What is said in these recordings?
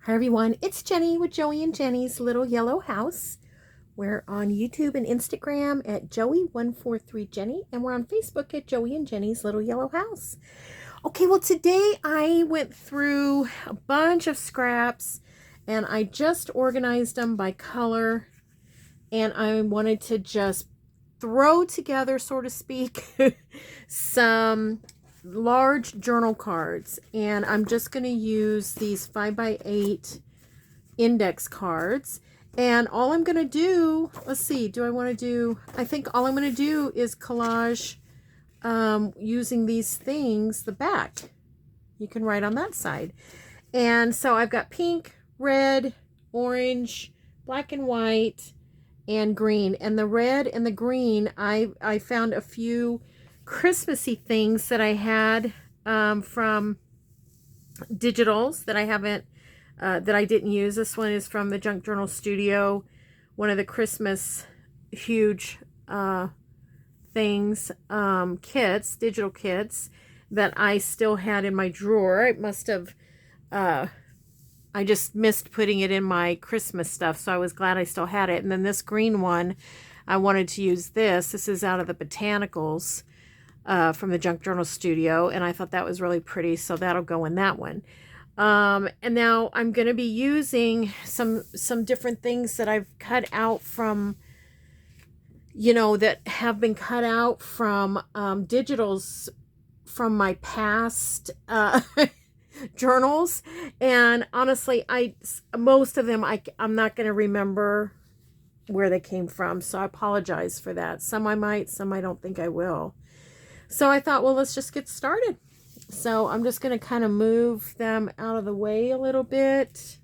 Hi everyone, it's Jenny with Joey and Jenny's Little Yellow House. We're on YouTube and Instagram at Joey143Jenny, and we're on Facebook at Joey and Jenny's Little Yellow House. Okay, well today I went through a bunch of scraps and I just organized them by color, and I wanted to just throw together, so to speak, some large journal cards, and I'm just going to use these 5x8 index cards. And all I'm going to do, let's see, I think all I'm going to do is collage using these things, the back. You can write on that side. And so I've got pink, red, orange, black and white, and green. And the red and the green, I found a few Christmassy things that I had from digitals that I didn't use. This one is from the Junk Journal Studio, one of the Christmas huge things, digital kits that I still had in my drawer. It must have, I just missed putting it in my Christmas stuff, so I was glad I still had it. And then this green one, I wanted to use this. This is out of the Botanicals from the Junk Journal Studio, and I thought that was really pretty, so that'll go in that one. And now I'm going to be using some different things that I've cut out from, that have been cut out from digitals from my past journals. And honestly, most of them I'm not going to remember where they came from, so I apologize for that. Some I might, some I don't think I will. So I thought, well, let's just get started. So I'm just going to kind of move them out of the way a little bit.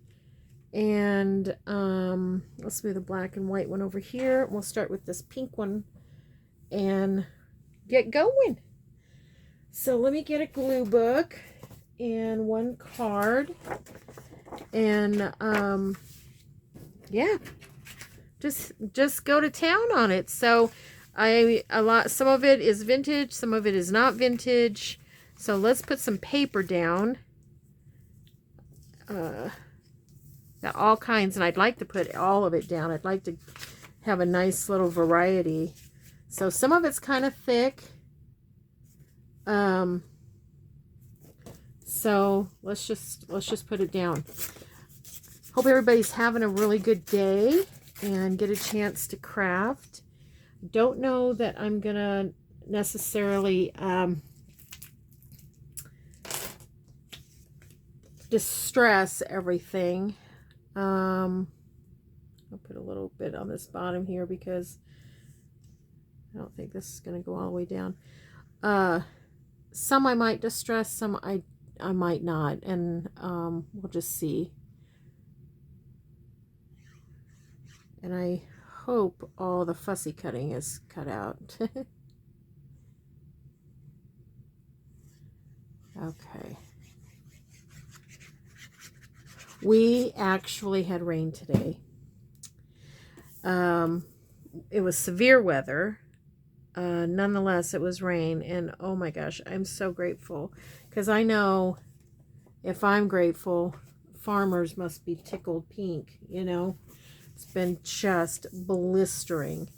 And let's move the black and white one over here. We'll start with this pink one and get going. So let me get a glue book and one card. And yeah, just go to town on it. So some of it is vintage, some of it is not vintage. So let's put some paper down. Got all kinds, and I'd like to put all of it down. I'd like to have a nice little variety. So some of it's kind of thick. So let's just put it down. Hope everybody's having a really good day and get a chance to craft. Don't know that I'm gonna necessarily distress everything. I'll put a little bit on this bottom here because I don't think this is going to go all the way down. Some I might distress, some I might not, and we'll just see. And I hope all the fussy cutting is cut out. Okay. We actually had rain today. It was severe weather. Nonetheless, it was rain. And oh my gosh, I'm so grateful. Because I know if I'm grateful, farmers must be tickled pink, It's been just blistering.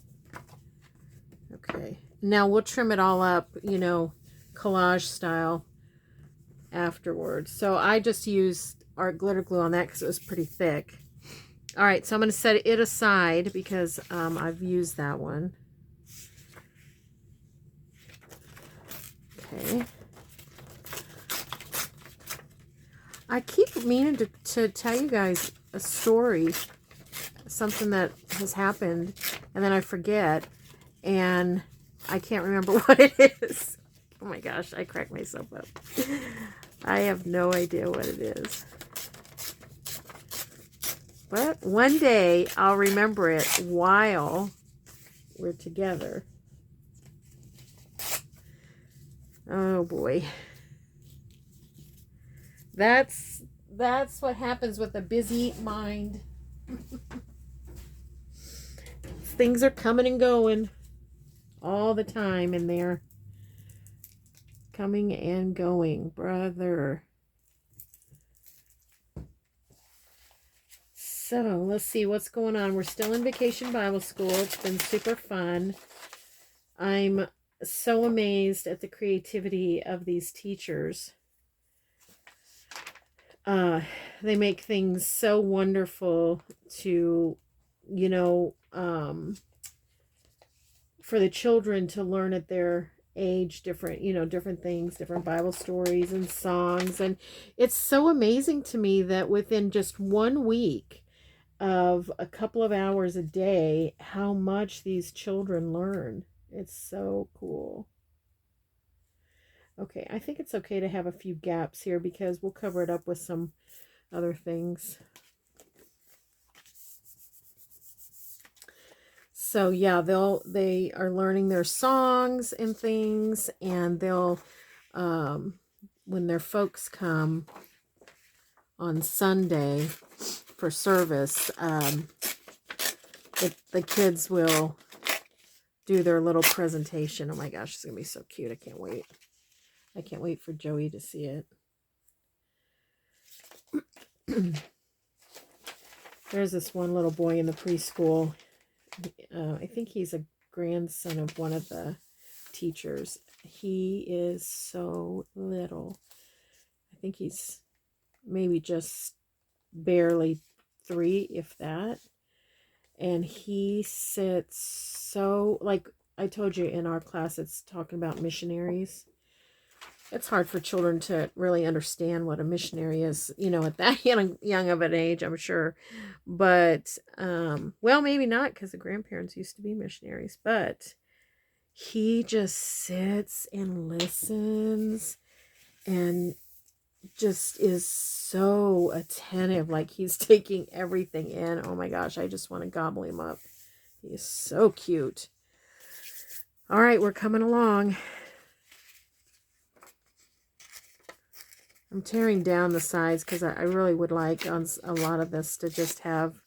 Okay. Now we'll trim it all up, collage style afterwards. So I just used art glitter glue on that because it was pretty thick. All right, so I'm going to set it aside because I've used that one. Okay. I keep meaning to tell you guys a story, something that has happened, and then I forget, and I can't remember what it is. Oh my gosh, I cracked myself up. I have no idea what it is. But one day I'll remember it while we're together. Oh boy. That's what happens with a busy mind. Things are coming and going all the time in there. Coming and going, brother. So let's see what's going on. We're still in Vacation Bible School. It's been super fun. I'm so amazed at the creativity of these teachers. They make things so wonderful to, you know, for the children to learn at their age, different, you know, different things, different Bible stories and songs. And it's so amazing to me that within just 1 week of a couple of hours a day, how much these children learn. It's so cool. Okay, I think it's okay to have a few gaps here because we'll cover it up with some other things. So yeah, they are learning their songs and things, and they'll when their folks come on Sunday for service, the kids will do their little presentation. Oh my gosh, it's gonna be so cute. I can't wait. I can't wait for Joey to see it. There's this one little boy in the preschool. I think he's a grandson of one of the teachers. He is so little. I think he's maybe just barely 3, if that. And he sits so, like I told you in our class, it's talking about missionaries. It's hard for children to really understand what a missionary is, you know, at that young of an age, I'm sure. But, well, maybe not, because the grandparents used to be missionaries. But he just sits and listens and just is so attentive, like he's taking everything in. Oh my gosh, I just want to gobble him up. He is so cute. All right, we're coming along. I'm tearing down the sides because I really would like on a lot of this to just have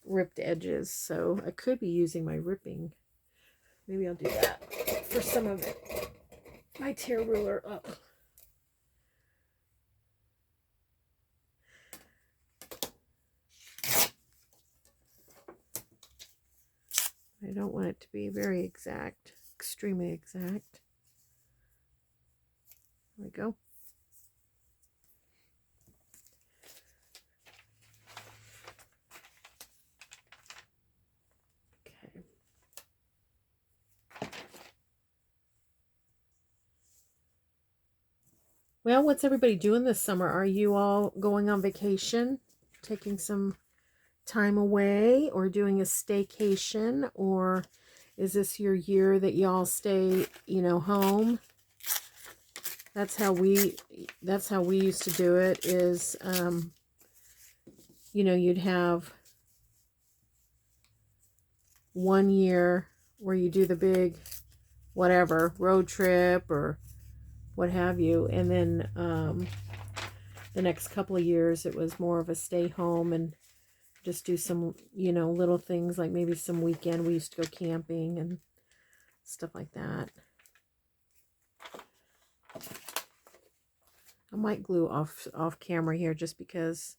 ripped edges. So I could be using my ripping. Maybe I'll do that for some of it. My tear ruler up. I don't want it to be very exact, extremely exact. There we go. Okay. Well, what's everybody doing this summer? Are you all going on vacation, taking some time away, or doing a staycation, or is this your year that y'all stay, you know, home? That's how we used to do it, is you know, you'd have 1 year where you do the big whatever road trip or what have you, and then the next couple of years it was more of a stay home and just do some, you know, little things, like maybe some weekend. We used to go camping and stuff like that. I might glue off camera here just because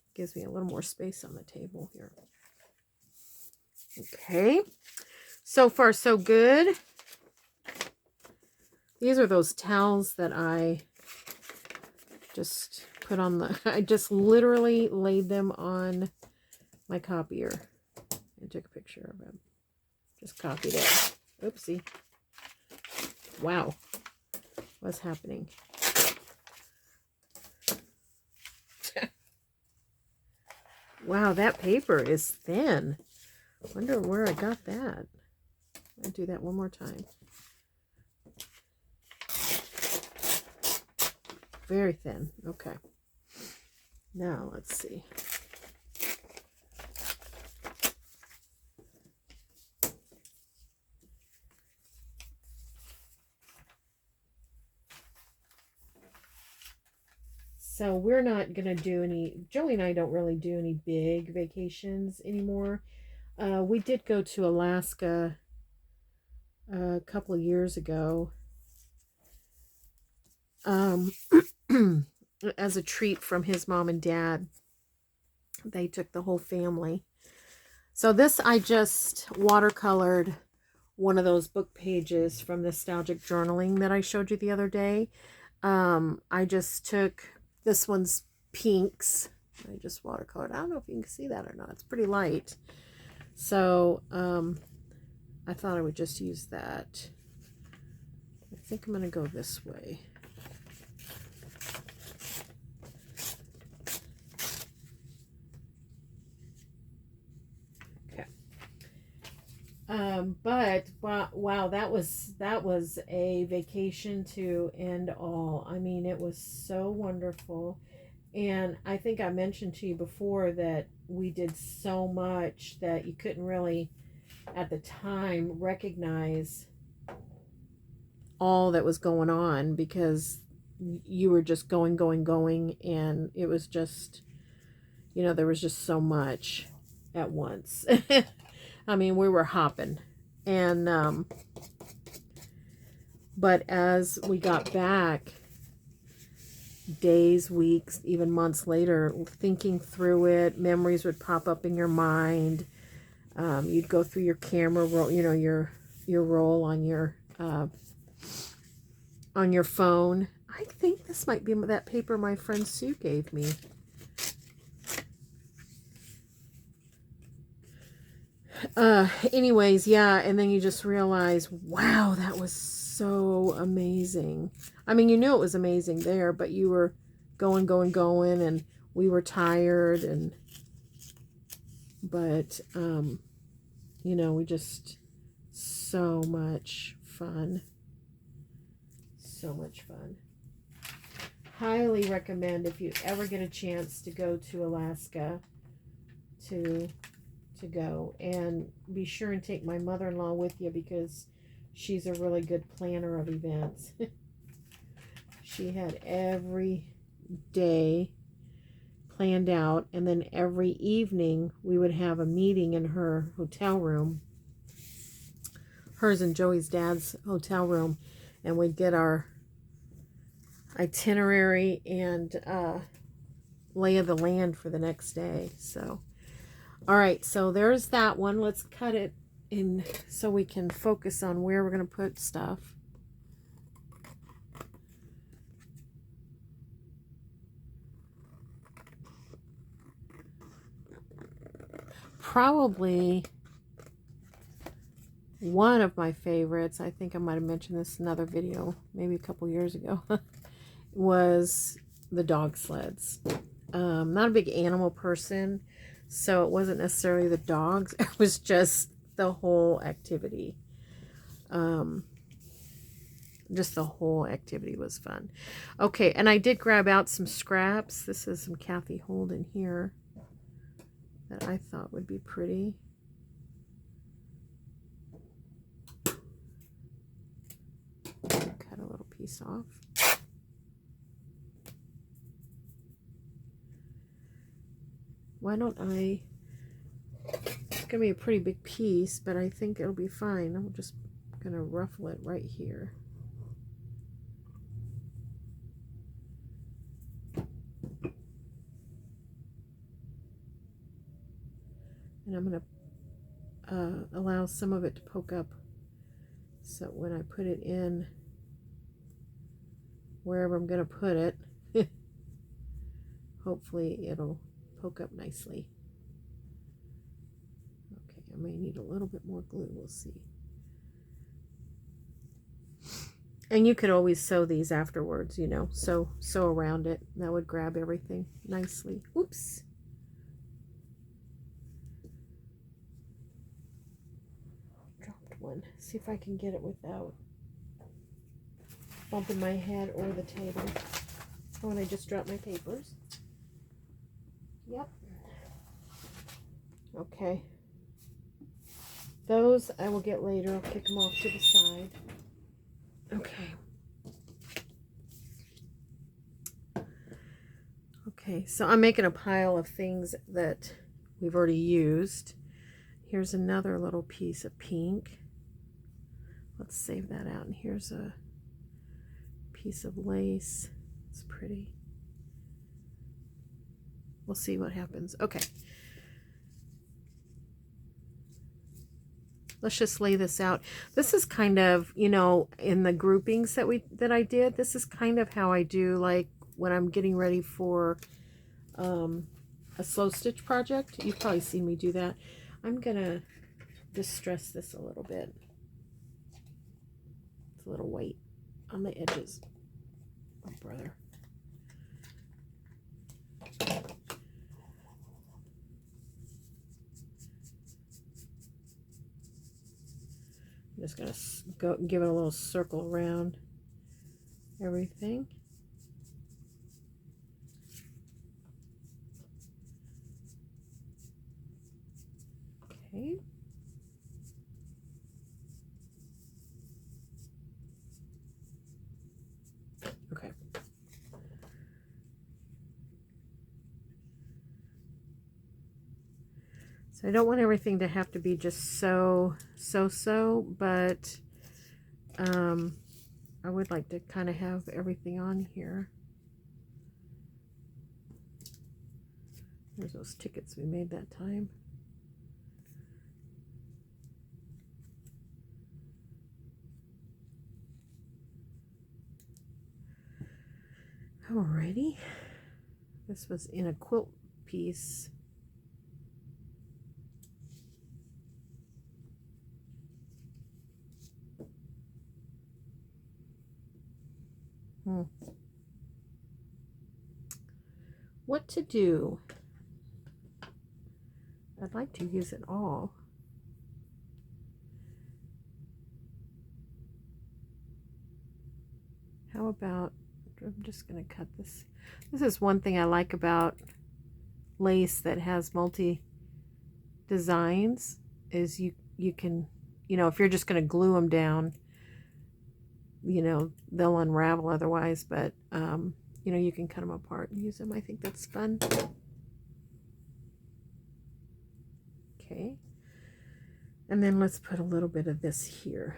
it gives me a little more space on the table here. Okay. So far, so good. These are those towels that I just put on the, I just literally laid them on my copier and took a picture of them. Just copied it. Oopsie. Wow. What's happening? Wow, that paper is thin. Wonder where I got that. I'll do that one more time. Very thin. Okay. Now, let's see. So we're not going to do any, Joey and I don't really do any big vacations anymore. We did go to Alaska a couple of years ago as a treat from his mom and dad. They took the whole family. So this, I just watercolored one of those book pages from Nostalgic Journaling that I showed you the other day. I just took, this one's pinks. I just watercolored. I don't know if you can see that or not. It's pretty light. So I thought I would just use that. I think I'm going to go this way. But wow, that was a vacation to end all. I mean, it was so wonderful. And I think I mentioned to you before that we did so much that you couldn't really at the time recognize all that was going on, because you were just going, and it was just, you know, there was just so much at once. I mean, we were hopping. And but as we got back, days, weeks, even months later, thinking through it, memories would pop up in your mind. You'd go through your camera roll, you know, your roll on your phone. I think this might be that paper my friend Sue gave me. Anyways, yeah, and then you just realize, wow, that was so amazing. I mean, you knew it was amazing there, but you were going, and we were tired, and but you know, we just, so much fun. So much fun. Highly recommend, if you ever get a chance to go to Alaska, to go, and be sure and take my mother-in-law with you, because she's a really good planner of events. She had every day planned out, and then every evening we would have a meeting in her hotel room, hers and Joey's dad's hotel room, and we'd get our itinerary and lay of the land for the next day. So all right, so there's that one. Let's cut it in so we can focus on where we're going to put stuff. Probably one of my favorites, I think I might have mentioned this in another video, maybe a couple years ago, was the dog sleds. Not a big animal person, so it wasn't necessarily the dogs. It was just the whole activity. Just the whole activity was fun. Okay, and I did grab out some scraps. This is some Kathy Holden here that I thought would be pretty. Cut a little piece off. Why don't I, it's going to be a pretty big piece, but I think it'll be fine. I'm just going to ruffle it right here. And I'm going to allow some of it to poke up, so when I put it in wherever I'm going to put it, hopefully it'll poke up nicely. Okay, I may need a little bit more glue. We'll see. And you could always sew these afterwards, you know, sew around it. That would grab everything nicely. Oops. Dropped one. See if I can get it without bumping my head or the table. Oh, and I just dropped my papers. Yep. Okay. Those I will get later. I'll kick them off to the side. Okay. Okay, so I'm making a pile of things that we've already used. Here's another little piece of pink. Let's save that out. And here's a piece of lace. It's pretty. We'll see what happens. Okay. Let's just lay this out. This is kind of, you know, in the groupings that I did, this is kind of how I do, like, when I'm getting ready for a slow stitch project. You've probably seen me do that. I'm going to distress this a little bit. It's a little white on the edges. Oh, brother. I'm just going to go give it a little circle around everything. Okay. Okay. So I don't want everything to have to be just so, but I would like to kind of have everything on here. There's those tickets we made that time. Alrighty. This was in a quilt piece. What to do? I'd like to use it all. How about, I'm just going to cut this. This is one thing I like about lace that has multi designs, is you can, you know, if you're just going to glue them down, you know, they'll unravel otherwise, but you know, you can cut them apart and use them. I think that's fun. Okay, and then let's put a little bit of this here.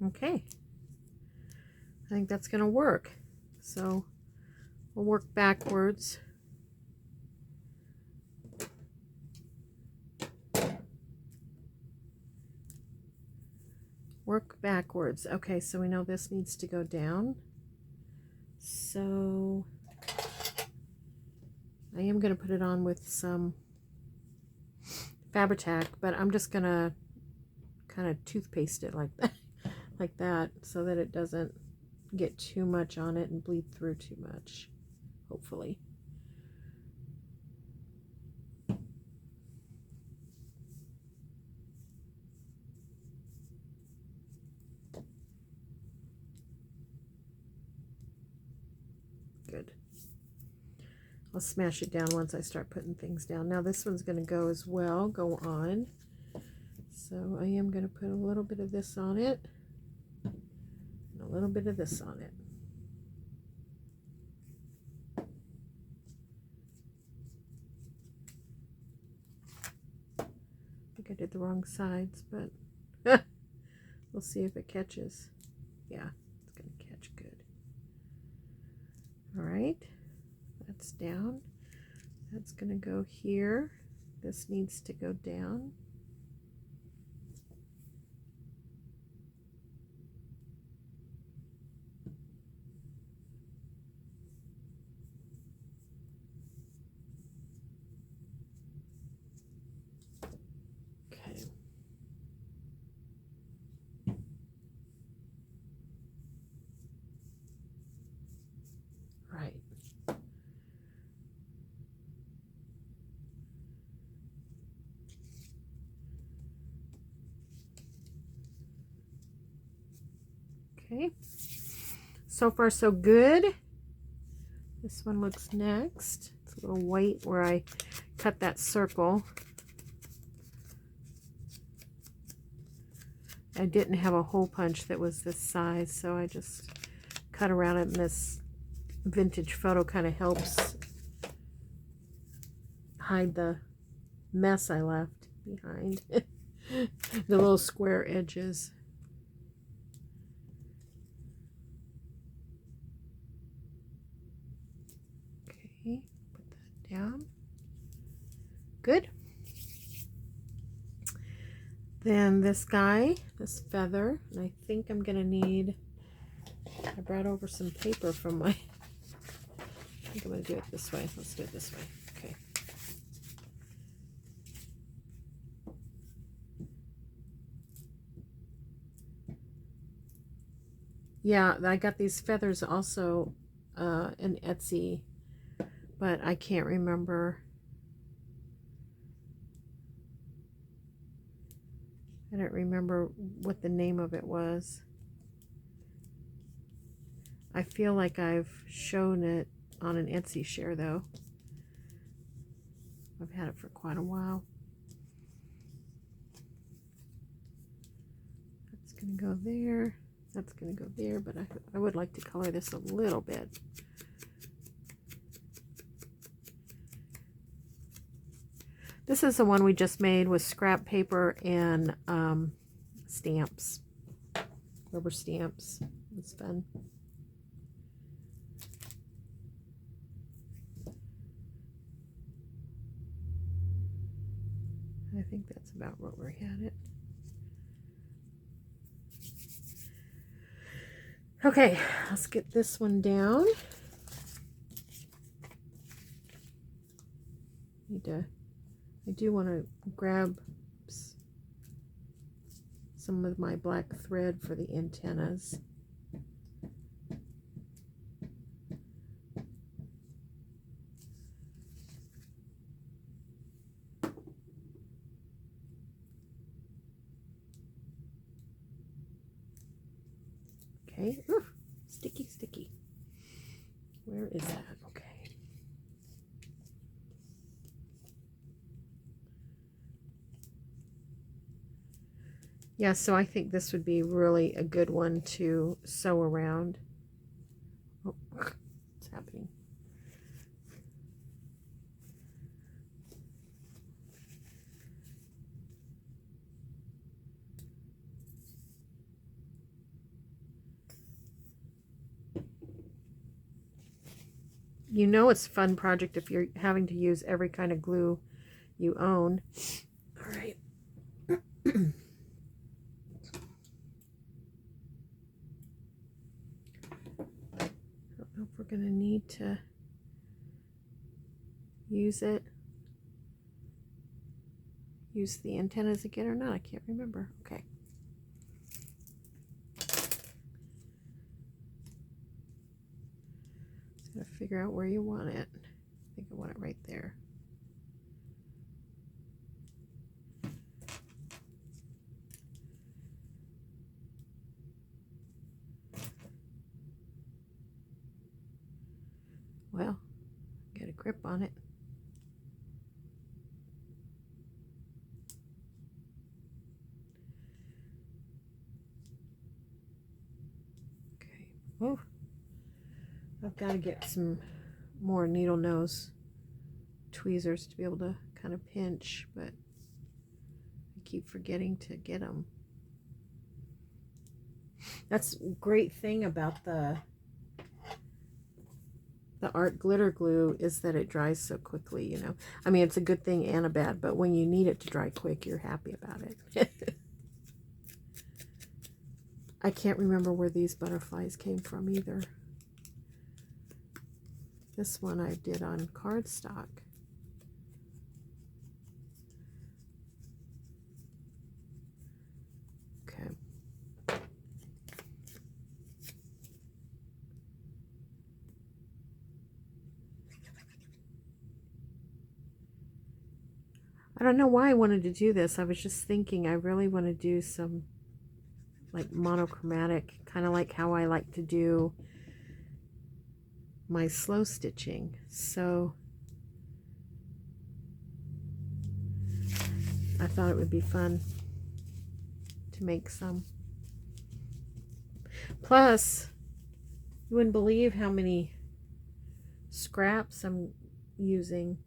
Okay, I think that's going to work. So we'll work backwards. Work backwards. Okay, so we know this needs to go down. So I am going to put it on with some Fabri-Tac, but I'm just going to kind of toothpaste it like that. Like that, so that it doesn't get too much on it and bleed through too much, hopefully. Good. I'll smash it down once I start putting things down. Now this one's going to go as well, go on. So I am going to put a little bit of this on it. A little bit of this on it. I think I did the wrong sides, but we'll see if it catches. Yeah, it's going to catch good. All right, that's down. That's going to go here. This needs to go down. Okay, so far so good. This one looks next. It's a little white where I cut that circle. I didn't have a hole punch that was this size, so I just cut around it, and this vintage photo kind of helps hide the mess I left behind. The little square edges. Okay, put that down. Good. Then this guy, this feather, and I think I'm gonna need, I brought over some paper from my, I think I'm gonna do it this way. Let's do it this way. Okay. Yeah, I got these feathers also in Etsy, but I can't remember. I don't remember what the name of it was. I feel like I've shown it on an Etsy share though. I've had it for quite a while. That's going to go there. That's going to go there, but I would like to color this a little bit. This is the one we just made with scrap paper and stamps, rubber stamps. It's fun. I think that's about what we're at it. Okay, let's get this one down. I do want to grab some of my black thread for the antennas. Okay, ooh, sticky, sticky. Where is that? Okay. Yeah, so I think this would be really a good one to sew around. Oh, what's happening? You know it's a fun project if you're having to use every kind of glue you own. All right. We're going to need to use the antennas again or not. I can't remember. Okay. Just got to figure out where you want it. I think I want it right there. Well, get a grip on it. Okay. Oh, I've got to get some more needle nose tweezers to be able to kind of pinch, but I keep forgetting to get them. That's a great thing about the art glitter glue is that it dries so quickly, you know. I mean, it's a good thing and a bad, but when you need it to dry quick, you're happy about it. I can't remember where these butterflies came from either. This one I did on cardstock. Okay. I don't know why I wanted to do this. I was just thinking I really want to do some like monochromatic, kind of like how I like to do my slow stitching. So I thought it would be fun to make some. Plus, you wouldn't believe how many scraps I'm using.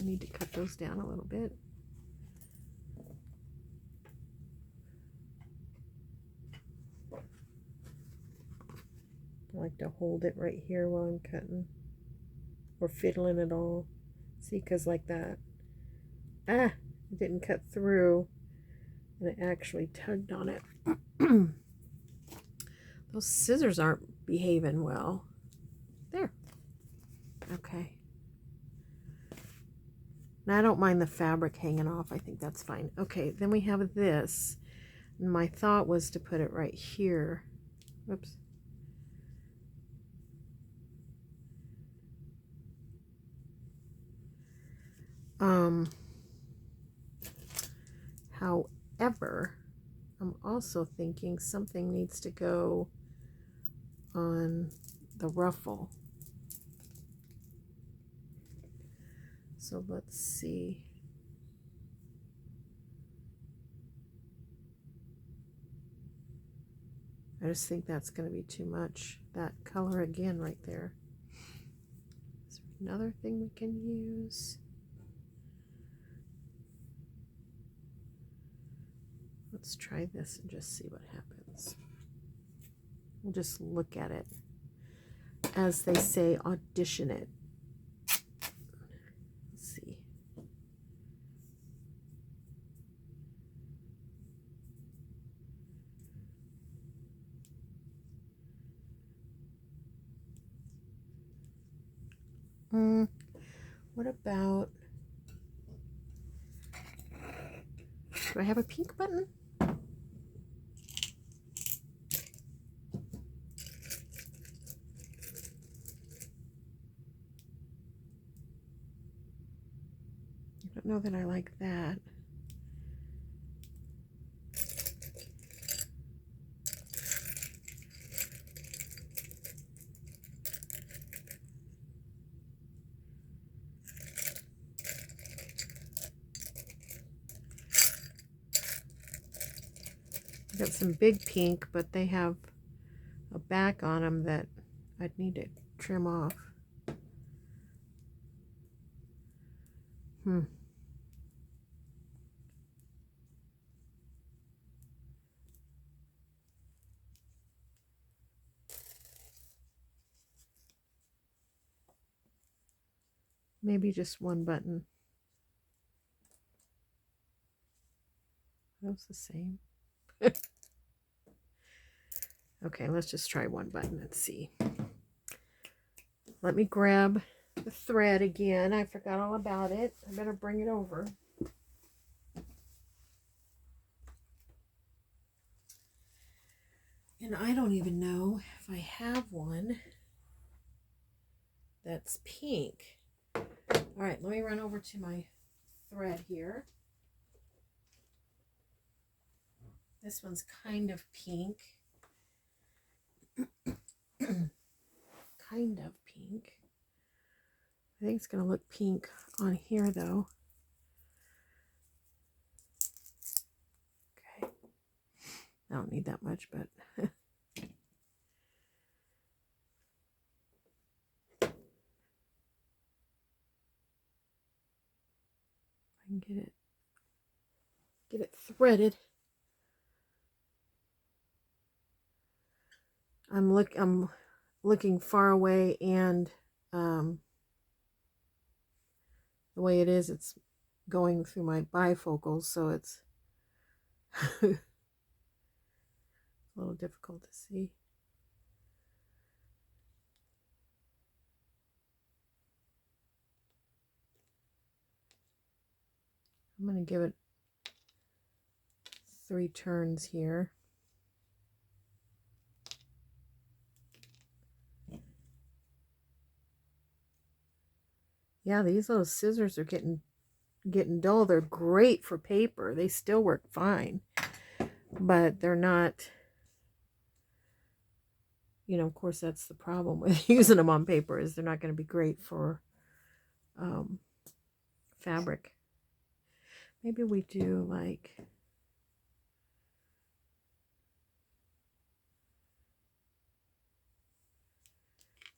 I need to cut those down a little bit. I like to hold it right here while I'm cutting or fiddling it all. See, because like that, it didn't cut through and it actually tugged on it. Those scissors aren't behaving well. There. Okay. Now I don't mind the fabric hanging off. I think that's fine. Okay, then we have this. And my thought was to put it right here. Whoops. However, I'm also thinking something needs to go on the ruffle. So let's see. I just think that's going to be too much. That color again right there. Is there another thing we can use? Let's try this and just see what happens. We'll just look at it. As they say, audition it. Let's see. What about... Do I have a pink button? I don't know that I like that. I've got some big pink, but they have a back on them that I'd need to trim off. Maybe just one button. That was the same. Okay, let's just try one button and see. Let me grab the thread again. I forgot all about it. I better bring it over. And I don't even know if I have one that's pink. All right, let me run over to my thread here. This one's kind of pink. Kind of pink. I think it's going to look pink on here though. Okay. I don't need that much, but I can get it threaded. I'm looking far away, and the way it is, it's going through my bifocals, so it's a little difficult to see. I'm going to give it 3 turns here. Yeah, these little scissors are getting dull. They're great for paper. They still work fine, but they're not, you know, of course that's the problem with using them on paper, is they're not going to be great for fabric. Maybe we do like,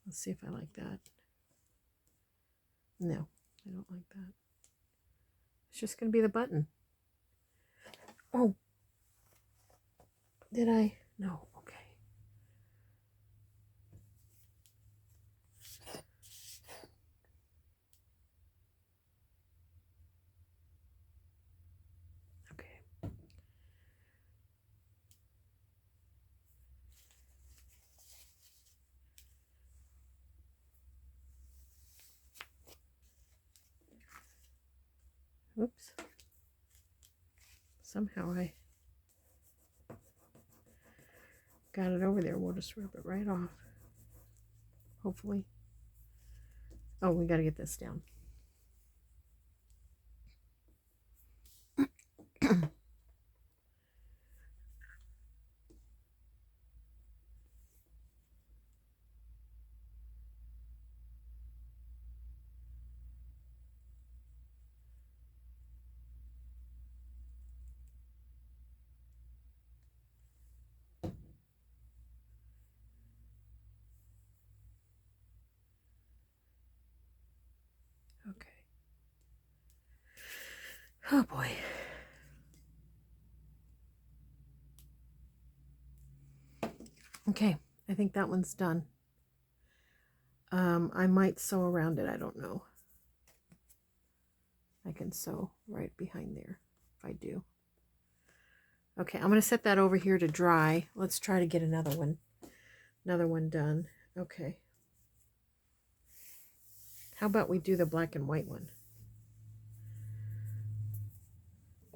let's see if I like that. No, I don't like that. It's just going to be the button. Oh, did I? No, okay. Okay. Oops. Somehow I got it over there. We'll just rub it right off. Hopefully. Oh, we got to get this down. Okay. Oh boy. Okay, I think that one's done. I might sew around it, I don't know. I can sew right behind there if I do. Okay, I'm going to set that over here to dry. Let's try to get another one done. Okay. How about we do the black and white one?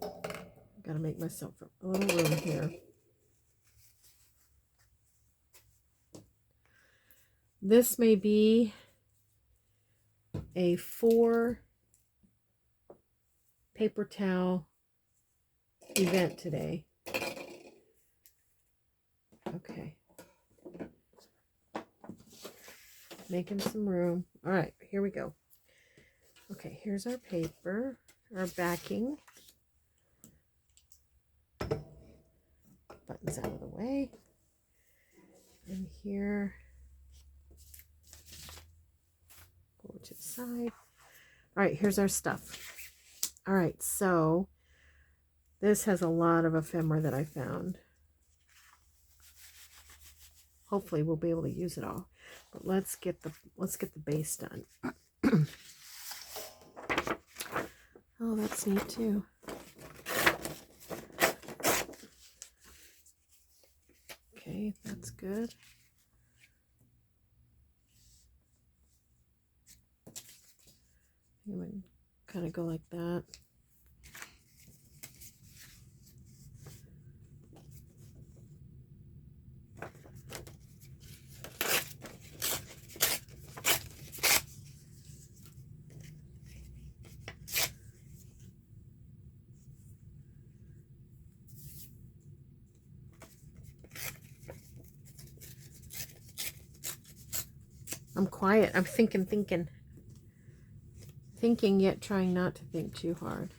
Got to make myself a little room here. This may be a 4 paper towel event today. Okay. Making some room. All right, here we go. Okay, here's our paper, our backing. Buttons out of the way. And here, go to the side. All right, here's our stuff. All right, so this has a lot of ephemera that I found. Hopefully we'll be able to use it all. But let's get the base done. Oh, that's neat too. Okay, that's good. I'm going to kind of go like that. I'm quiet. I'm thinking yet trying not to think too hard.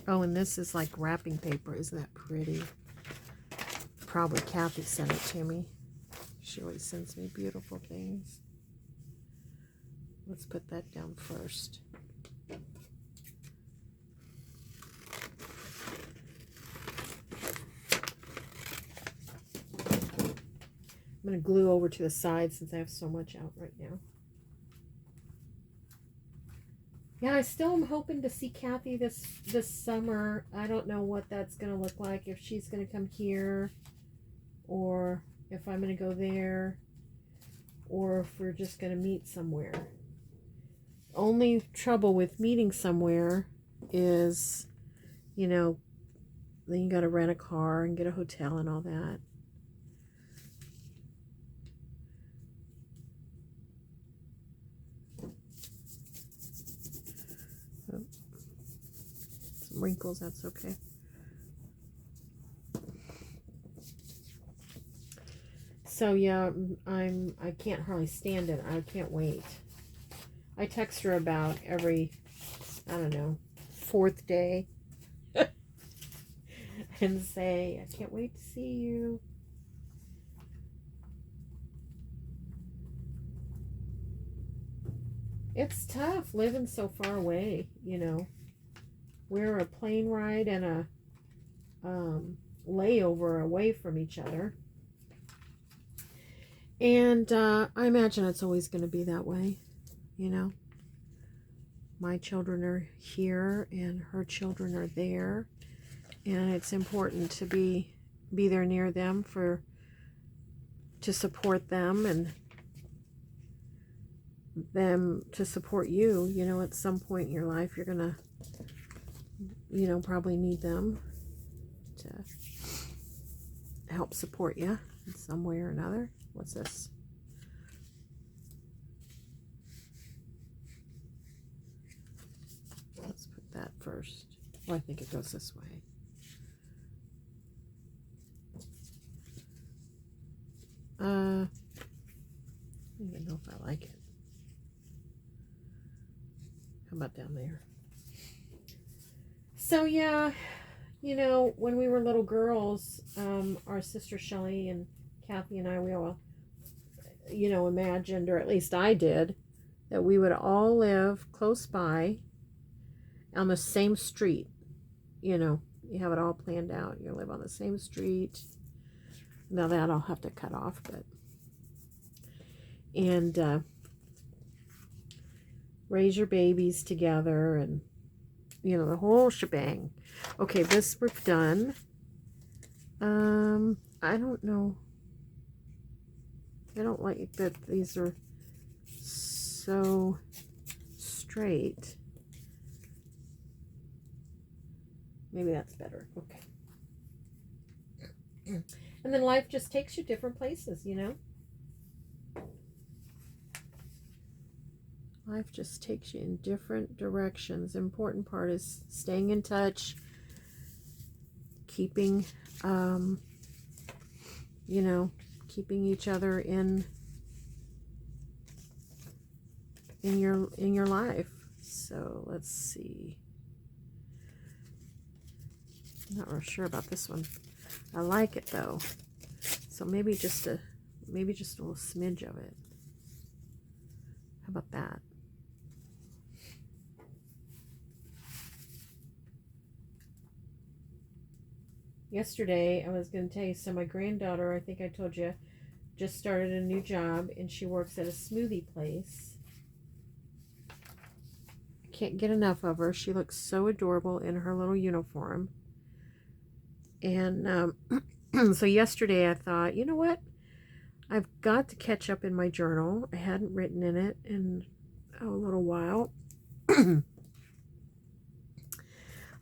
Oh, and this is like wrapping paper. Isn't that pretty? Probably Kathy sent it to me. She always sends me beautiful things. Let's put that down first. I'm going to glue over to the side since I have so much out right now. Yeah, I still am hoping to see Kathy this summer. I don't know what that's going to look like, if she's going to come here or if I'm going to go there or if we're just going to meet somewhere. Only trouble with meeting somewhere is, you know, then you got to rent a car and get a hotel and all that. Some wrinkles, that's okay. So yeah, I can't hardly stand it. I can't wait. I text her about every, I don't know, 4th day and say, I can't wait to see you. It's tough living so far away, you know. We're a plane ride and a layover away from each other. And I imagine it's always going to be that way, you know. My children are here and her children are there. And it's important to be there near them to support them and them to support you. You know, at some point in your life, you're going to, you know, probably need them to help support you in some way or another. What's this? Let's put that first. Oh, I think it goes this way. I don't even know if I like it. How about down there? So yeah, you know, when we were little girls, our sister Shelley and Kathy and I, we all, you know, imagined, or at least I did, that we would all live close by on the same street. You know, you have it all planned out. You live on the same street. Now that I'll have to cut off, but, and raise your babies together and, you know, the whole shebang. Okay, this we've done. I don't know. I don't like that these are so straight. Maybe that's better. Okay. And then life just takes you different places, you know? Life just takes you in different directions. The important part is staying in touch, keeping, you know, keeping each other in your life. So let's see. I'm not real sure about this one. I like it though. So maybe just a little smidge of it. How about that? Yesterday, I was going to tell you, so my granddaughter, I think I told you, just started a new job, and she works at a smoothie place. I can't get enough of her. She looks so adorable in her little uniform. And so yesterday I thought, you know what? I've got to catch up in my journal. I hadn't written in it in a little while.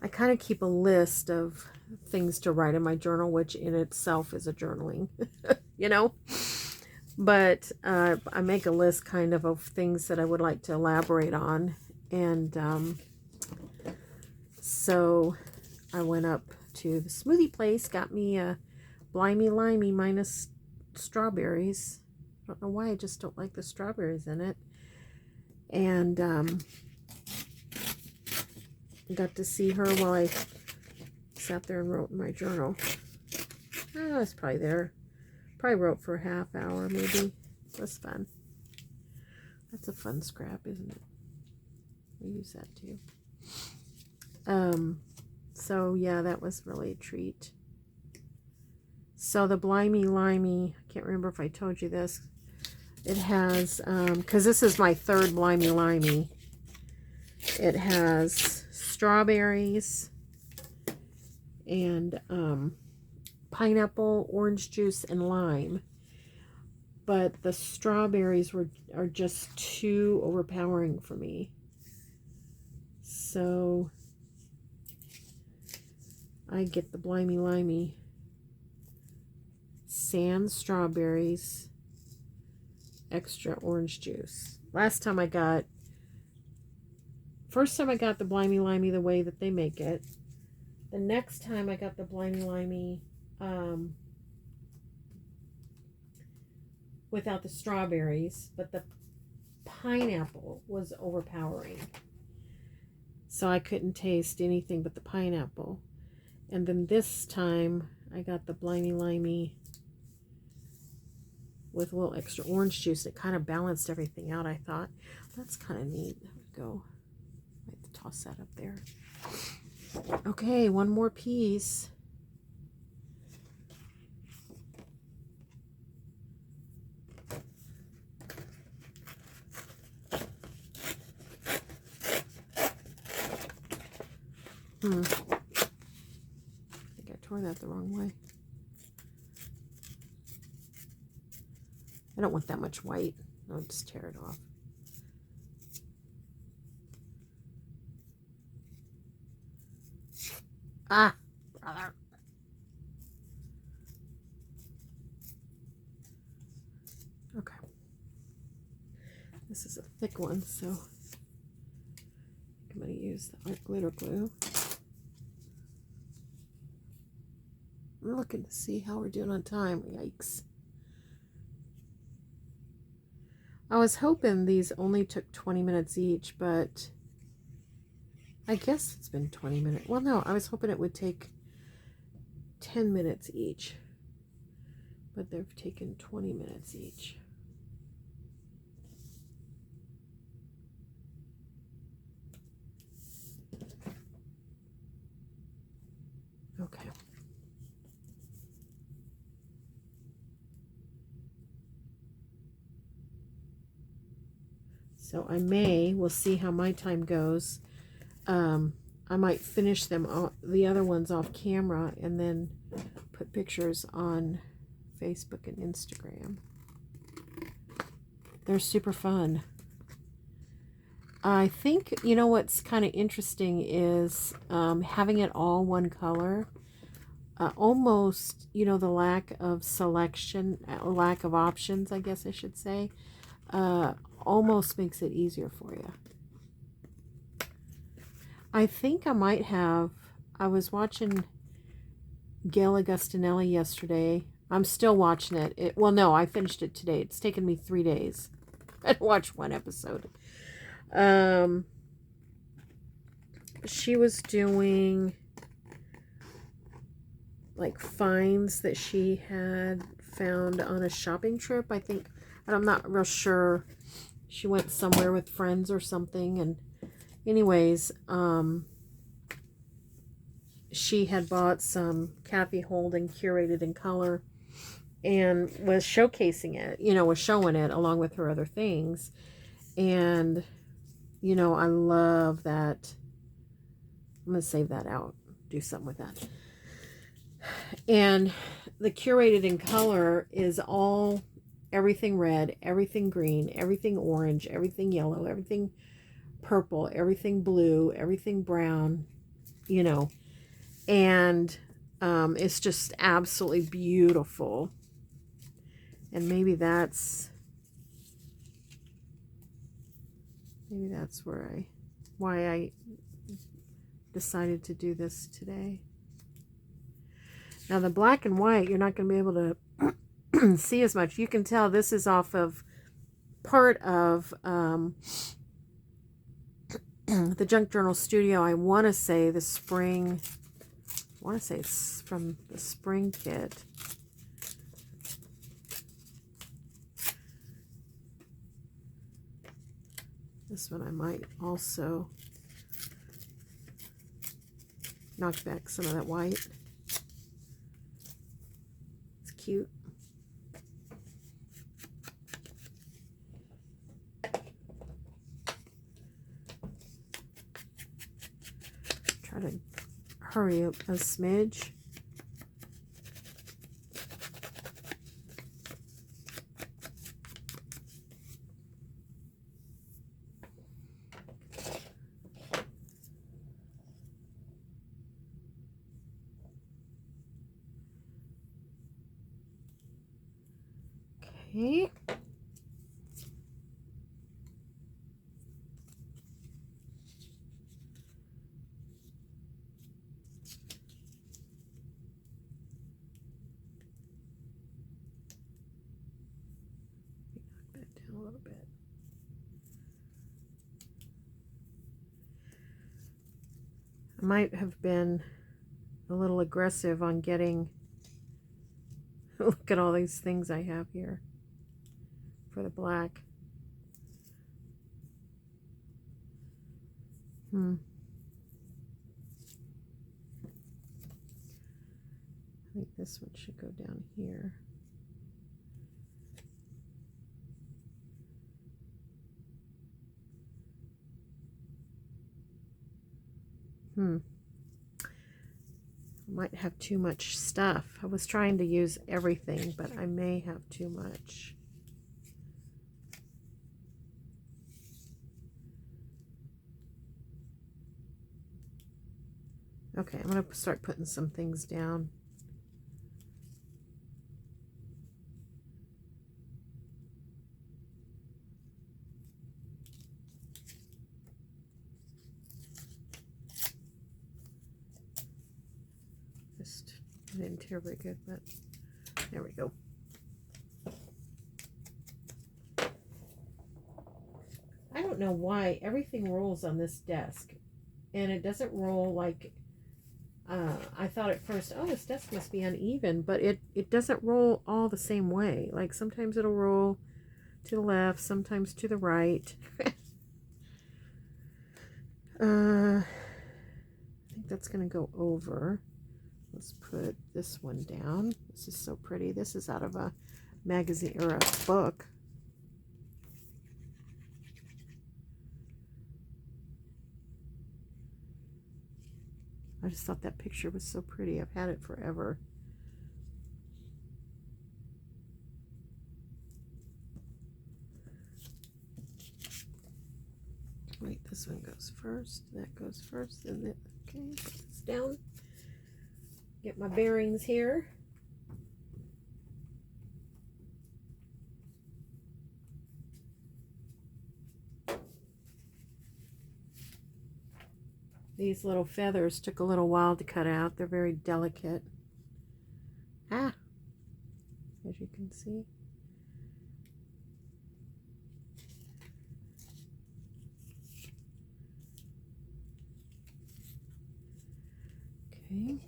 I kind of keep a list of things to write in my journal, which in itself is a journaling, you know. But I make a list kind of things that I would like to elaborate on. And so I went up to the smoothie place, got me a Blimey Limey minus strawberries. I don't know why, I just don't like the strawberries in it. And got to see her while I sat there and wrote in my journal. Oh, I was probably there. Probably wrote for a half hour, maybe. It was fun. That's a fun scrap, isn't it? We use that too. So yeah, that was really a treat. So the Blimey Limey, I can't remember if I told you this. It has, because this is my third Blimey Limey. It has strawberries and pineapple, orange juice, and lime. But the strawberries are just too overpowering for me. So I get the Blimey Limey sans strawberries, extra orange juice. First time I got the Blimey Limey the way that they make it. The next time I got the Blimey Limey without the strawberries, but the pineapple was overpowering. So I couldn't taste anything but the pineapple. And then this time I got the Blimey Limey with a little extra orange juice. It kind of balanced everything out, I thought. That's kind of neat. There we go. Might toss that up there. Okay, one more piece. I think I tore that the wrong way. I don't want that much white. I'll just tear it off. Ah, brother. Okay. This is a thick one, so I'm going to use the art glitter glue. I'm looking to see how we're doing on time. Yikes. I was hoping these only took 20 minutes each, but I guess it's been 20 minutes. Well, no, I was hoping it would take 10 minutes each, but they've taken 20 minutes each. Okay. So we'll see how my time goes. I might finish them all, the other ones off camera, and then put pictures on Facebook and Instagram. They're super fun. I think, you know, what's kind of interesting is having it all one color. Almost, you know, the lack of selection, lack of options, I guess I should say, almost makes it easier for you. I think I might have, I was watching Gail Augustinelli yesterday. I'm still watching it. Well, no, I finished it today. It's taken me 3 days. I watched one episode. She was doing like finds that she had found on a shopping trip, I think. I'm not real sure. She went somewhere with friends or something, and anyways, she had bought some Kathy Holden Curated in Color and was showcasing it, you know, was showing it along with her other things. And, you know, I love that. I'm going to save that out, do something with that. And the Curated in Color is all, everything red, everything green, everything orange, everything yellow, everything purple, everything blue, everything brown, you know, and it's just absolutely beautiful. And maybe that's why I decided to do this today. Now the black and white, you're not going to be able to see as much. You can tell this is off of part of the Junk Journal Studio. I want to say the spring, I want to say it's from the spring kit. This one I might also knock back some of that white. It's cute. Try to hurry up a smidge. Okay. Knock that down a little bit. I might have been a little aggressive on getting, look at all these things I have here. for the black. I think this one should go down here. I might have too much stuff. I was trying to use everything, but I may have too much. Okay, I'm going to start putting some things down. Just didn't tear very good, but there we go. I don't know why everything rolls on this desk, and it doesn't roll like I thought at first, oh, this desk must be uneven, but it doesn't roll all the same way. Like sometimes it'll roll to the left, sometimes to the right. I think that's going to go over. Let's put this one down. This is so pretty. This is out of a magazine or a book. I just thought that picture was so pretty. I've had it forever. Wait, this one goes first. That goes first. And then, okay, put this down. Get my bearings here. These little feathers took a little while to cut out. They're very delicate. As you can see. Okay.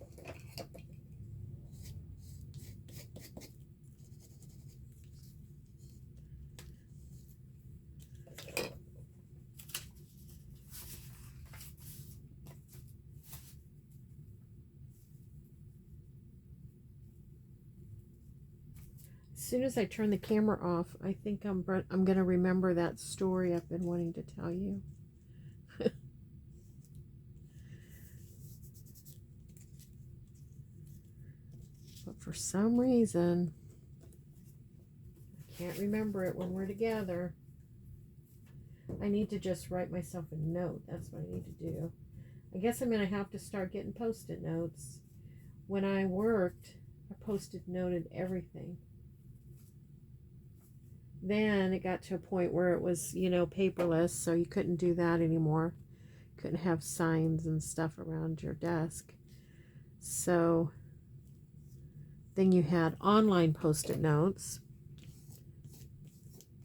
As soon as I turn the camera off, I think I'm going to remember that story I've been wanting to tell you. But for some reason, I can't remember it when we're together. I need to just write myself a note. That's what I need to do. I guess I'm going to have to start getting Post-it notes. When I worked, I Post-it noted everything. Then it got to a point where it was, you know, paperless, so you couldn't do that anymore. Couldn't have signs and stuff around your desk. So then you had online Post-it notes,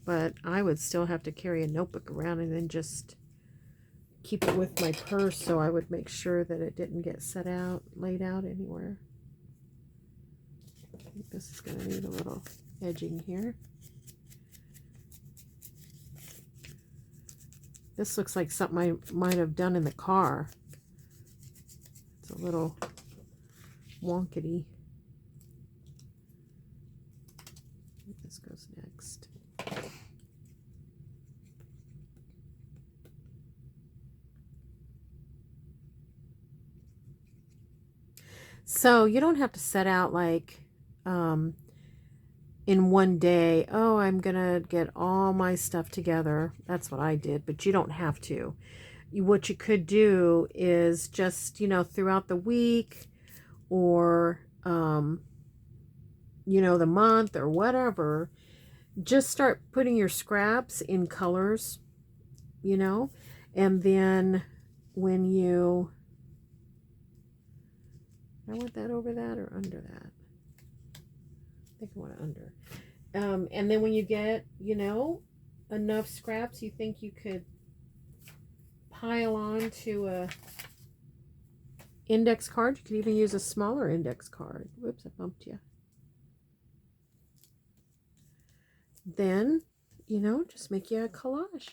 but I would still have to carry a notebook around and then just keep it with my purse, so I would make sure that it didn't get laid out anywhere. I think this is going to need a little edging here. This looks like something I might have done in the car. It's a little wonkety. This goes next. So you don't have to set out like in one day, oh, I'm gonna get all my stuff together. That's what I did, but you don't have to. What you could do is just, you know, throughout the week or you know, the month or whatever, just start putting your scraps in colors, you know, and then when you, I want that over that or under that? I think I want it under. And then when you get, you know, enough scraps you think you could pile on to a index card. You could even use a smaller index card. Whoops, I bumped you. Then you know, just make you a collage.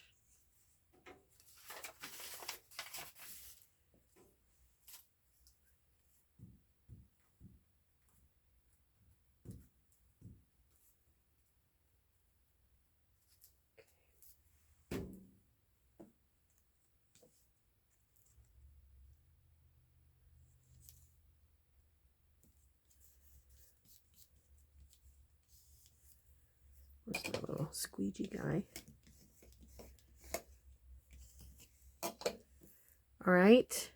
Where's my little squeegee guy? All right,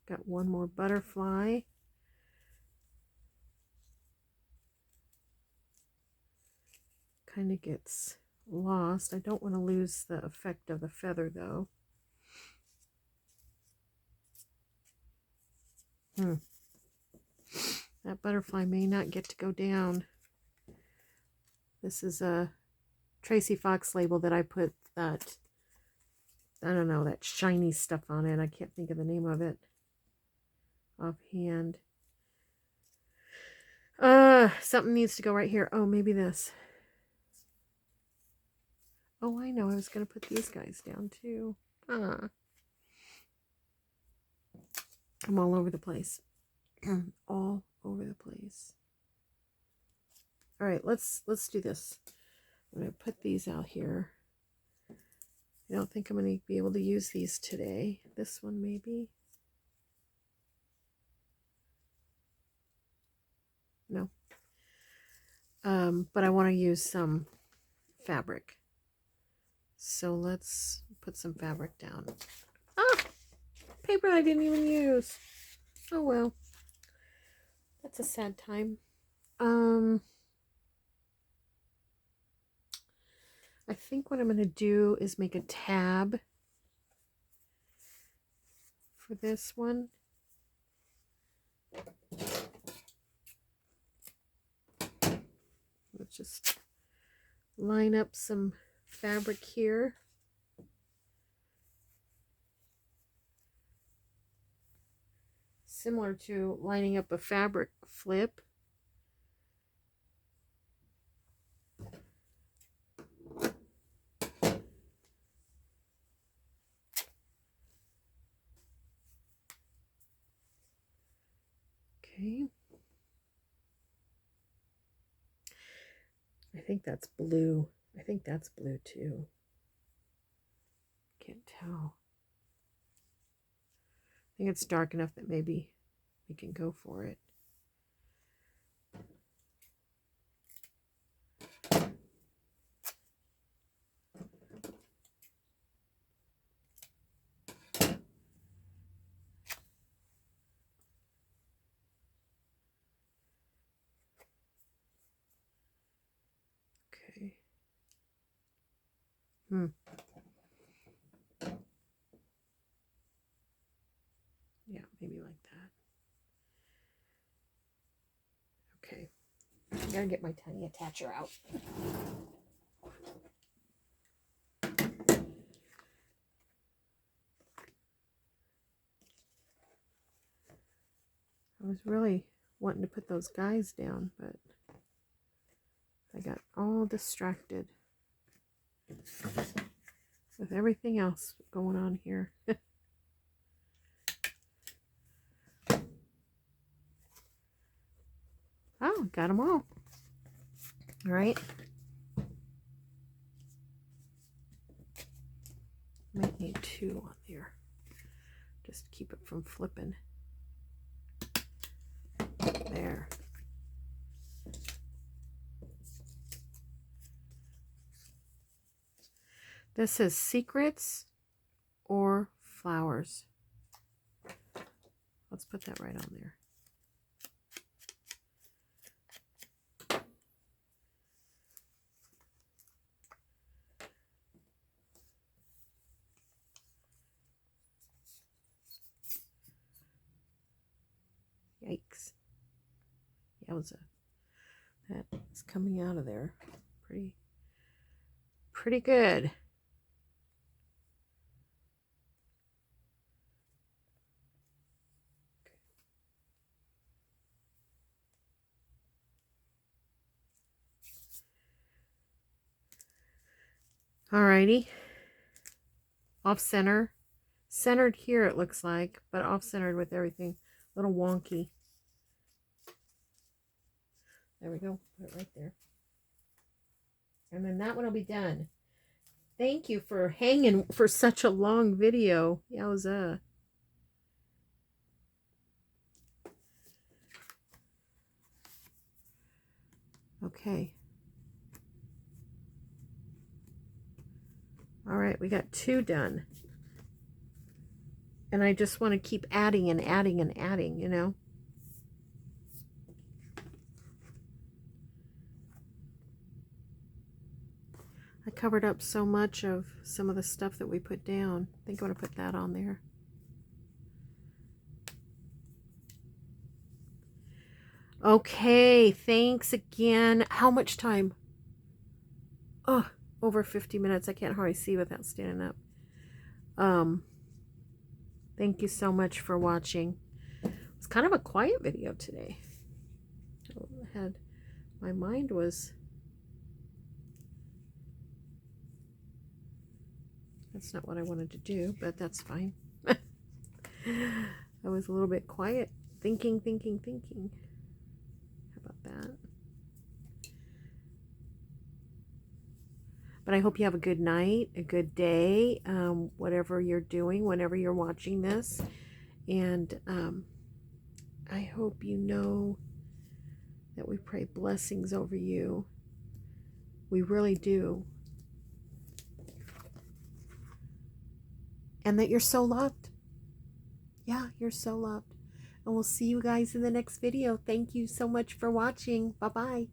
got one more butterfly. Kind of gets lost. I don't want to lose the effect of the feather though. That butterfly may not get to go down. This is a Tracy Fox label that I put that, I don't know, that shiny stuff on it. I can't think of the name of it offhand. Something needs to go right here. Oh, maybe this. Oh, I know. I was going to put these guys down too. I'm all over the place. All over the place. All right, let's do this. I'm going to put these out here. I don't think I'm going to be able to use these today. This one maybe. No. But I want to use some fabric. So let's put some fabric down. Ah! Paper I didn't even use. Oh well. That's a sad time. I think what I'm going to do is make a tab for this one. Let's just line up some fabric here. Similar to lining up a fabric flip. Okay. I think that's blue. I think that's blue too. Can't tell. I think it's dark enough that maybe we can go for it. Okay. Yeah, maybe like that. Okay. I gotta get my tiny attacher out. I was really wanting to put those guys down, but I got all distracted with everything else going on here. Oh, got them all. All right. Might need two on there. Just keep it from flipping. There. This is secrets or flowers. Let's put that right on there. Yikes. Yowza. That is coming out of there pretty good. Alrighty. Off center. Centered here it looks like, but off centered with everything. A little wonky. There we go. Put it right there. And then that one will be done. Thank you for hanging for such a long video. Yowza. Okay. All right, we got 2 done. And I just want to keep adding and adding and adding, you know. I covered up so much of some of the stuff that we put down. I think I'm going to put that on there. Okay, thanks again. How much time? Oh, over 50 minutes. I can't hardly see without standing up. Thank you so much for watching. It's kind of a quiet video today. My mind was... That's not what I wanted to do, but that's fine. I was a little bit quiet. Thinking. How about that? But I hope you have a good night, a good day, whatever you're doing, whenever you're watching this. And I hope you know that we pray blessings over you. We really do. And that you're so loved. Yeah, you're so loved. And we'll see you guys in the next video. Thank you so much for watching. Bye-bye.